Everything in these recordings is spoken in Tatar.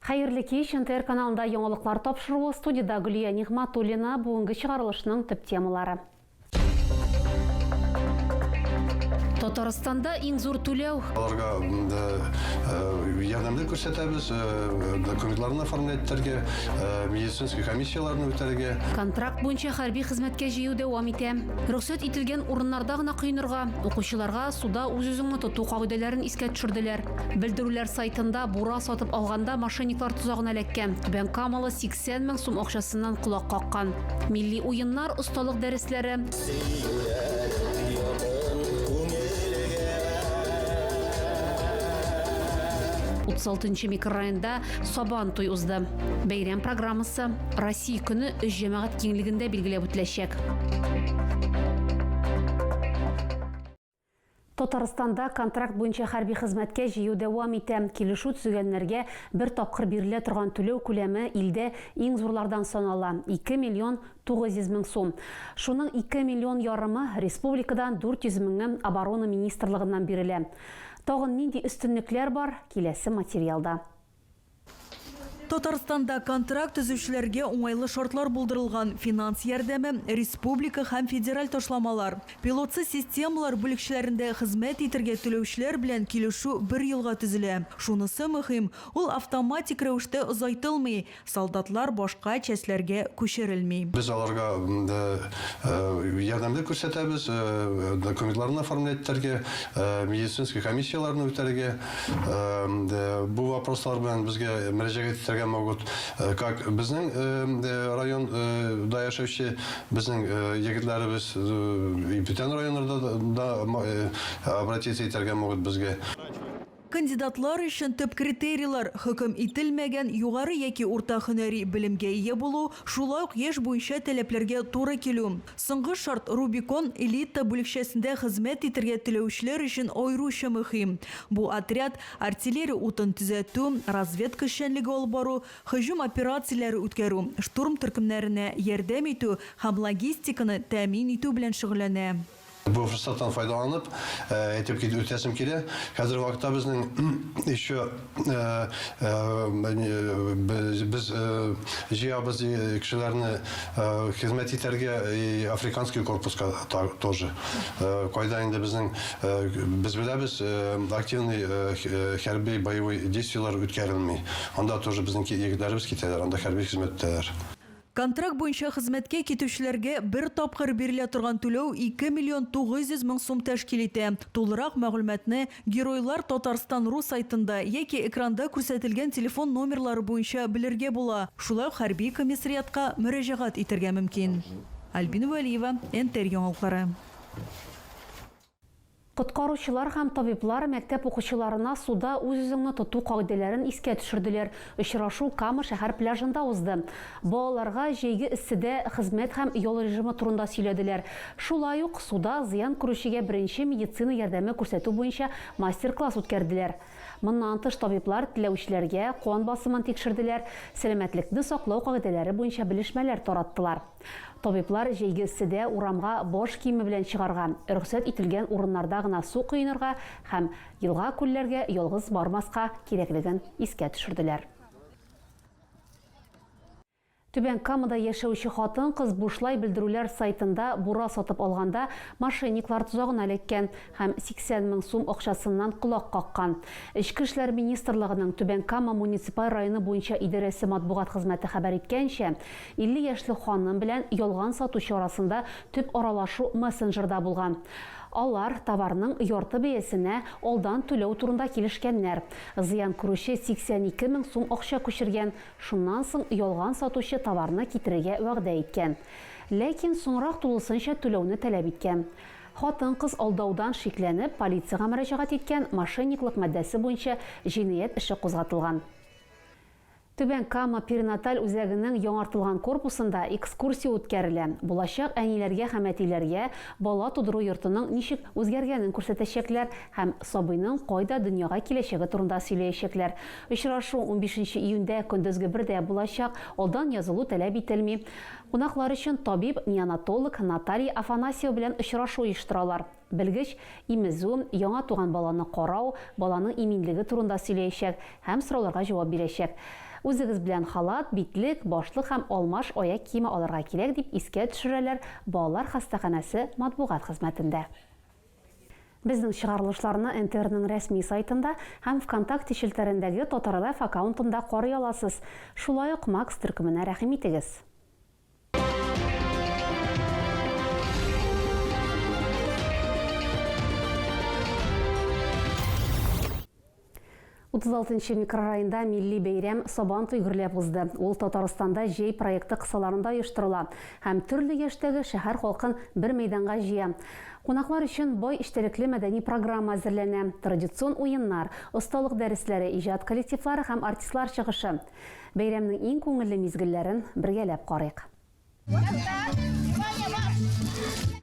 Хайырлы кеш, НТР каналында яңалыклар тапшыруы, студияда Гүлия Нигматуллина, бүгінгі чыгарылышының төп темалары. Татарстанда иң зур түләү. Аларга ярдәмдә күрсәтәбез, документларны оформлайтырга, медицинский комиссияларны үтәргә. Контракт буенча хәрби хезмәткә җыю дәвам итә. Рөхсәт ителгән урыннарда гына кыйнырга, укучыларга суда үз-үзеңне тоту кагыйдәләрен искә төшерделәр. Белдерүләр сайтында бура сатып алганда мошенниклар тузагына эләккән. Түбән Камалы 80 мең сум акчасыннан кулак каккан. Милли уеннар, осталык дәресләре. 36-нчы микрорайонда Сабан туй узды. Бәйрәм программасы Россия көне җәмәгать киңлегендә билгеләп үтеләчәк. Татарстанда контракт буенча хәрби хезмәткә җыю дәвам итә. Килешү төзегәннәргә бер тапкыр бирелә торган түләү күләме илдә иң зурлардан санала. 2 миллион 900 мең сум. Шуның 2 миллион ярымы республикадан 400 меңе оборона министрлыгыннан бирелә. Тагын нинди өстенлекләр бар, киләсе материалда. Татарстанда контракт төзүчеләргә уңайлы шартлар булдырылган, финанс ярдәме, республика һәм федераль ташламалар. Пилотсыз системалар бүлекчәләрендә хезмәт итәргә түләүчеләр белән килешү 1 елга төзелә. Шунысы мөһим, ул автоматик рәвештә озайтылмый, солдатлар башка частьләргә күчерелми. Без аларга ярдәмдә күрсәтәбез, документларны оформлайтырга, медицинский комиссияларны үтәргә. Бу вопрослар белән безгә мөрәҗәгать могут, как безнең район яшәүче, безнең егетләребез бүтән районнарда да обратиться итәргә могут безгә. Кандидатлар өчен төп критерийлар хөкем ителмәгән югары яки урта һөнәри белемгә ия булу, шулай ук яшь буенча таләпләргә туры килү. Соңгы шарт Рубикон элита бүлекчәсендә хезмәт итәргә теләүчеләр өчен аеруча мөһим. Бу отряд артиллерия утын төзәтү, разведка эшчәнлеге алып бару, һөҗүм операцияләре үткәрү, штурм төркемнәренә ярдәм итү һәм логистиканы тәэмин итү белән шөгыльләнә. Бу форсаттан файдаланып, әйтеп үтәсем килә. Хәзер вакытта безнең еще без җыябыз кешеләрне хезмәт итәргә африканский корпуска тоже. Кайда инде безнең без беләбез, активный хәрби боевой действиялар үткәрелми. Анда тоже безнең егетләребез китәләр, анда хәрби хезмәт итәләр. Контракт буенча хезмәткә китүчеләргә бер тапкыр бирелә торган түләү 2 миллион 900 мең сум тәшкил итә. Тулырак мәгълүматны Геройлар Татарстан.ру сайтында яки экранда күрсәтелгән телефон номерлары буенча белергә була. Шулай ук хәрби комиссариатка мөрәҗәгать итәргә мөмкин. Альбина Вәлиева, НТР яңалыклары. Коткаручылар һәм табиблар мәктәп укучыларына суда үз-үзеңне тоту кагыйдәләрен искә төшерделәр. Очрашу Кама шәһәр пляжында узды. Балаларга җәйге эсседә хезмәт һәм ял режимы турында сөйләделәр. Шулай ук суда зыян күрүчегә беренче медицина ярдәме күрсәтү буенча мастер-класс үткәрделәр. Моннан тыш табиблар теләүчеләргә кан басымын тикшерделәр, сәламәтлекне саклау кагыйдәләре буенча белешмәләр тараттылар. Табиблар җәйге эсседә урамга баш киеме белән чыгарга, рөхсәт ителгән урыннарда гына су кыйнырга һәм елга-күлләргә ялгыз бармаска кирәклеген искә төшерделәр. Түбән Камада яшәүче хатын-кыз бушлай белдерүләр сайтында бура сатып алганда мошенниклар тузагына эләккән һәм 80 мең сум акчасыннан кулак каккан. Эчке эшләр министрлыгының Түбән Кама муниципаль районы буенча идарәсе матбугат хезмәте хәбәр иткәнчә, 50 яшьлек ханым белән ялган сатучы арасында төп аралашу мессенджерда булган. Алар товарның ярты бәясенә алдан түләү турында килешкәннәр. Зыян күрүче 82 мең сум акча күчергән. Шуннан соң ялган сатучы товарны китерергә вәгъдә иткән. Ләкин соңрак тулысынча түләүне таләп иткән. Хатын-кыз алдаудан шикләнеп, полициягә мөрәҗәгать иткән, мошенниклык маддәсе буенча җинаять эше кузгатылган. Түбән Кама перинаталь үзәгенең яңартылган корпусында экскурсия үткәрелә. Булачак әниләргә һәм әтиләргә бала тудыру йортының ничек үзгәргәнен күрсәтәчәкләр һәм сабыйның кайда дөньяга киләчәге турында сөйләячәкләр. Очрашу 15 июньдә көндезге 1дә булачак, алдан язылу таләп ителми. Кунаклар өчен табиб-неонатолог Наталья Афанасьева белән очрашу оештыралар. Белгеч имезү, яңа туган баланы карау, баланың иминлеге турында сөйләячәк һәм сорауларга җавап бирәчәк. Үзегез белән халат, битлек, башлык һәм алмаш аяк киеме алырга кирәк дип искә төшерәләр балалар хастаханәсе матбугат хезмәтендә. Безнең чыгарылышларны НТРның рәсми сайтында һәм ВКонтакте челтәрендәге Татарлайф аккаунтында карый аласыз. Шулай ук Макс төркеменә рәхим итегез. 36-нчы микрорайонда милли бәйрәм Сабантуй гөрләп узды. Ул Татарстанда җәй проекты кысаларында оештырыла һәм төрле яшьтәге шәһәр халкын бер мәйданга җыя. Кунаклар өчен бай эчтәлекле мәдәни программа әзерләнә. Традицион уеннар, осталык дәресләре, иҗат коллективлары һәм артистлар чыгышы. Бәйрәмнең иң күңелле мизгелләрен бергәләп карыйк.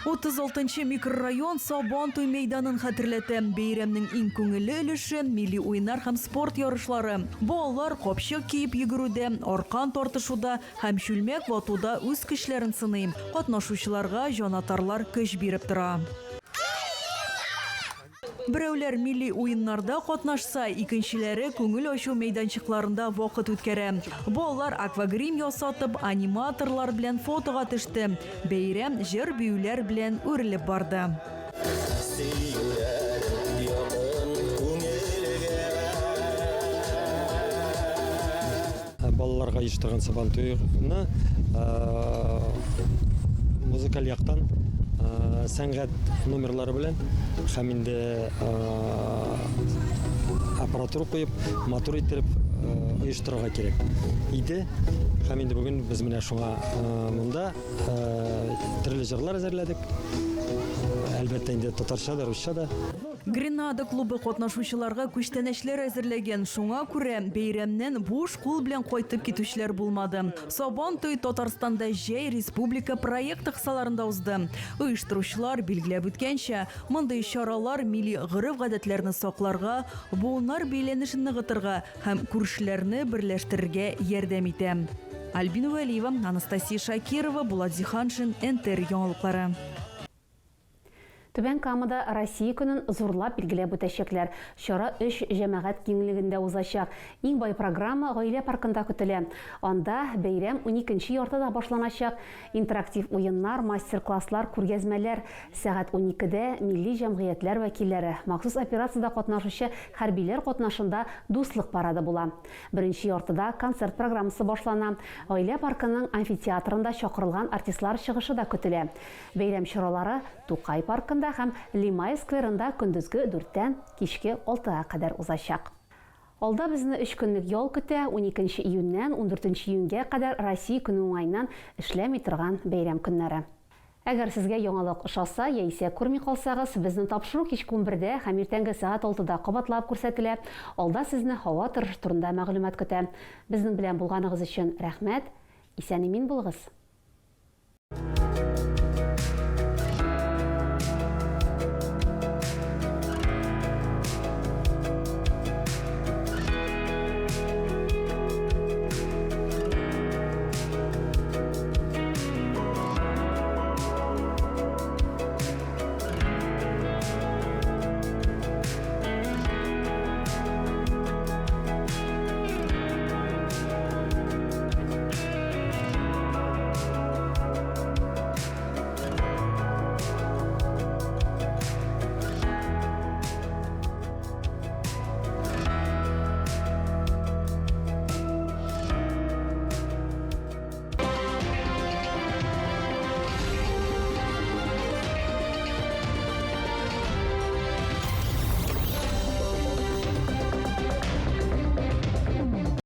36-нчы микрорайон Сабантуй мәйданын хәтерләтә. Бәйрәмнең иң күңелле өлеше милли уеннар һәм спорт ярышлары. Балалар капчык киеп йөгерүдә, аркан тартышуда һәм чүлмәк ватуда үз көчләрен сыный. Катнашучыларга җанатарлар көч биреп тора. Берәүләр милли уеннарда катнашса, икенчеләре күңел ачу мәйданчыкларында вакыт үткәрә. Балалар аквагрим ясатып, аниматорлар белән фотога төште. Бәйрәм җыр-биюләр белән үрелеп барды. Балаларга оештырган Сабантуйны музыкаль яктан сәнгать номерлары белән һәм инде аппаратура куеп, мотор иттереп оештырырга кирәк иде. Һәм инде бүген без менә шуңа монда төрле җырлар әзерләдек. Әлбәттә инде татарча да, русча да. Гренада клубы катнашучыларга күчтәнәчләр әзерләгән. Шуңа күрә бәйрәмнән буш кул белән кайтып китүчләр булмады. Сабантуй Татарстанда җәй республика проекты кысаларында узды. Оештыручылар билгеләп үткәнчә, мондый чаралар милли гореф-гадәтләрне сакларга, буыннар бәйләнешен ныгытырга һәм күршеләрне берләштерергә ярдәм итә. Альбина Вәлиева, Анастасия Шакирова, Булат Зиханшин, НТР яңалыклары. Түбән Камада Россия көнен зурлап билгеләп үтәчәкләр. Чара 3 җәмәгать киңлегендә узачак. Иң бай программа гаилә паркында көтелә. Анда бәйрәм 12нче яртыда башланачак. Интерактив уеннар, мастер-класслар, күргәзмәләр. Сәгать 12дә милли җәмгыятьләр вәкилләре, махсус операциядә катнашучы хәрбиләр катнашында дуслык парады була. Беренче яртыда концерт программасы башлана. Гаилә паркының амфитеатрында чакырылган артистлар чыгышы да көтелә. Бәйрәм чаралары Тукай паркында һәм Лимай скверында көндезге 4-тән кичке 6-га кадәр узачак. Алда безне 3 көнлек ял көтә. 12 июньнән 14 июньгә кадәр Россия көне уңайнан эшләми торган бәйрәм көннәре. Әгәр сезгә яңалык ошаса, яисә күрми калсагыз, безнең тапшыру кичке 11дә һәм иртәнге сәгать 6да кабатлап күрсәтелә. Алда сезне һава торышы турында мәгълүмат көтә. Безнең белән булганыгыз өчен рәхмәт. Исән-имин булыгыз.